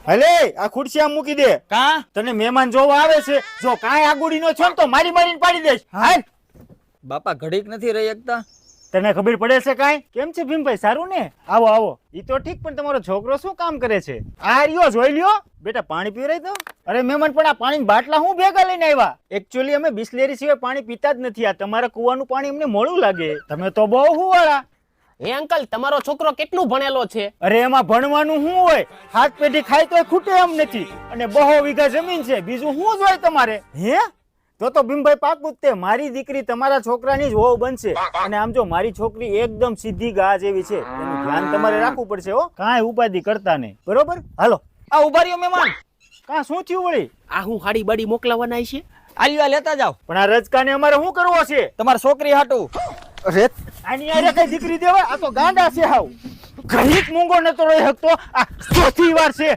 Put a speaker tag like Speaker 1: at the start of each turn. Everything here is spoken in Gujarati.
Speaker 1: હલે આ ખુરશી આમ મૂકી દે.
Speaker 2: કા
Speaker 1: તને મહેમાન જોવા આવે છે, જો કાંઈ આગુડી નો છો ને તો મારી મારીને પાડી દઈશ. હાલ.
Speaker 2: બાપા ઘડીક નથી રહી એકતા.
Speaker 1: તને ખબર પડે છે કાંઈ? કેમ છે ભીમભાઈ, સારું ને? આવો આવો. ઈ તો ઠીક, પણ તમારો છોકરો શું કામ કરે છે? આ રહ્યો, જોઈ લ્યો. બેટા પાણી પીવરાય તો. અરે મહેમાન, પણ આ પાણી બાટલા હું ભેગા લઈને આવ્યા? એકચ્યુઅલી અમે બિસ્લેરી સિવાય પાણી પીતા જ નથી. આ તમારા કુવાનું પાણી અમને મોડું લાગે. તમે તો બહુ હુવાળા.
Speaker 3: હે અંકલ, તમારો છોકરો કેટલું ભણેલો છે?
Speaker 1: અરે એમાં ભણવાનું શું હોય? હાથ પેઢી ખાય તો ખૂટે એમ નથી. અને 2 વીઘા જમીન છે, બીજું શું જોઈએ તમારે? હે? તો ભીમભાઈ પાકું જ તે મારી દીકરી તમારા છોકરાની જ વહુ બનશે. અને આમ જો મારી છોકરી એકદમ સીધી ગા જેવી છે, એનું ધ્યાન તમારે રાખવું પડશે હો. કાંઈ ઉપાધિ કરતા નહીં, બરોબર? હાલો.
Speaker 2: આ ઉભા રહ્યો મહેમાન.
Speaker 1: કાં શું થયું વળી?
Speaker 3: આ હું હાડી બાડી મોકલાવાના છે?
Speaker 2: આલ્યો લેતા જાવ.
Speaker 1: પણ આ રજકાને અમારે શું કરવો છે?
Speaker 2: તમારી છોકરી હાટું.
Speaker 1: અરે આની આરે કઈ દીકરી દેવાય? આ તો ગાંડા છે હાવ. ઘડીક મૂંગો નતો રહી શકતો. આ ચોથી વાર છે.